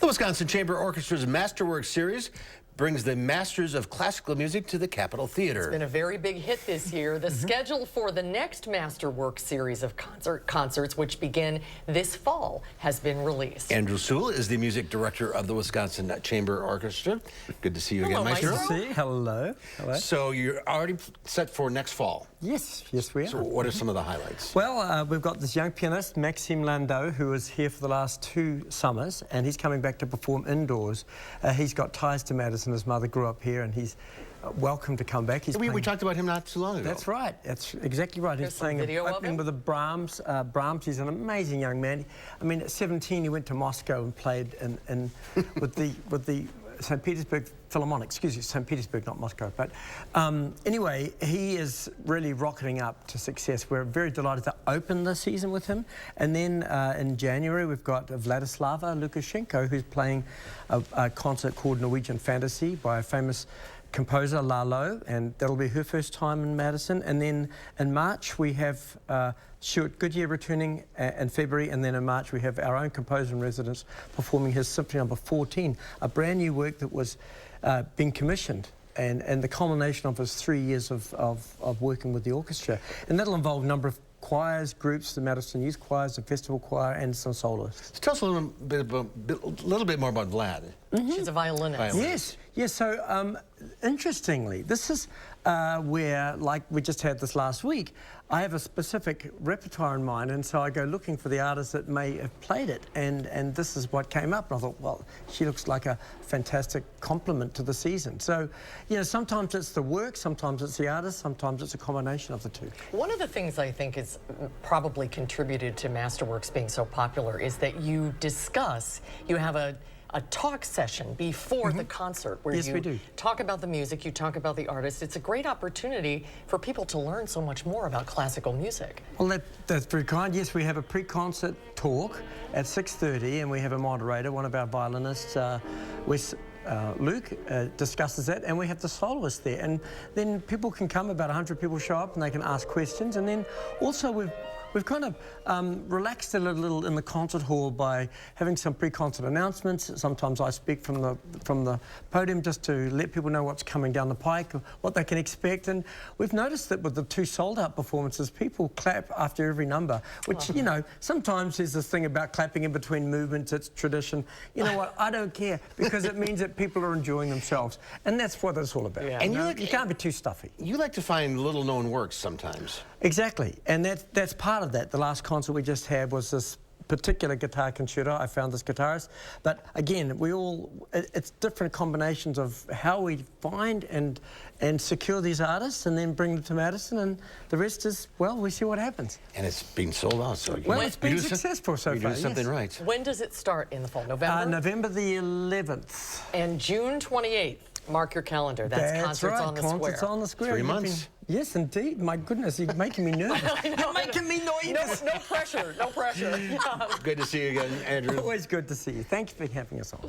The Wisconsin Chamber Orchestra's Masterworks series brings the masters of classical music to the Capitol Theater. It's been a very big hit this year. The schedule for the next Masterworks series of concerts, which begin this fall, has been released. Andrew Sewell is the music director of the Wisconsin Chamber Orchestra. Good to see you again, Maestro. Good to see you. Hello. Hello. So you're already set for next fall. Yes, we are. So what are some of the highlights? Well, we've got this young pianist, Maxime Landau, who was here for the last 2 summers, and he's coming back to perform indoors. He's got ties to Madison. His mother grew up here, and he's welcome to come back. We talked about him not too long ago. That's right. That's exactly right. Here's he's playing opening with the Brahms. Brahms, he's an amazing young man. I mean, at 17, he went to Moscow and played with the St. Petersburg Philharmonic. Excuse me, St. Petersburg, not Moscow. But anyway, he is really rocketing up to success. We're very delighted to open the season with him. And then in January, we've got Vladislava Lukashenko, who's playing a concert called Norwegian Fantasy by a famous composer, Lalo, and that'll be her first time in Madison. And then in March, we have Stuart Goodyear returning in February, and then in March we have our own composer in residence performing his Symphony No. 14, a brand new work that was being commissioned, and the culmination of his 3 years of working with the orchestra. And that'll involve a number of choirs, groups, the Madison Youth Choirs, the Festival Choir, and some soloists. So tell us a little bit more about Vlad. She's a violinist. Yes. So interestingly, this is where, like we just had this last week, I have a specific repertoire in mind, and so I go looking for the artists that may have played it, and this is what came up, and I thought, well, she looks like a fantastic complement to the season. So, you know, sometimes it's the work, sometimes it's the artist, sometimes it's a combination of the two. One of the things I think is probably contributed to Masterworks being so popular is that you have a talk session before the concert where we do. Talk about the music, you talk about the artist. It's a great opportunity for people to learn so much more about classical music. Well, that's very kind. Yes, we have a pre-concert talk at 6:30, and we have a moderator, one of our violinists, Luke, discusses that, and we have the soloist there. And then people can come, about 100 people show up, and they can ask questions. And then also we've kind of relaxed it a little in the concert hall by having some pre-concert announcements. Sometimes I speak from the podium just to let people know what's coming down the pike, what they can expect. And we've noticed that with the 2 sold-out performances, people clap after every number, which, you know, sometimes there's this thing about clapping in between movements. It's tradition. You know what? I don't care, because it means that people are enjoying themselves. And that's what it's all about. Yeah. And you can't be too stuffy. You like to find little-known works sometimes. Exactly, and that's part of that. The last concert we just had was this particular guitar concerto. I found this guitarist, but again, it's different combinations of how we find and secure these artists and then bring them to Madison, and the rest is, well, we see what happens. And it's been sold out, so well, it's been successful so far. You're doing something right. When does it start in the fall? November? November the 11th. And June 28th. Mark your calendar. That's Concerts right. on the Square. Concerts on the Square. 3 months. Yes, indeed. My goodness, you're making me nervous. You're making me nervous. No pressure. No pressure. Good to see you again, Andrew. Always good to see you. Thank you for having us on.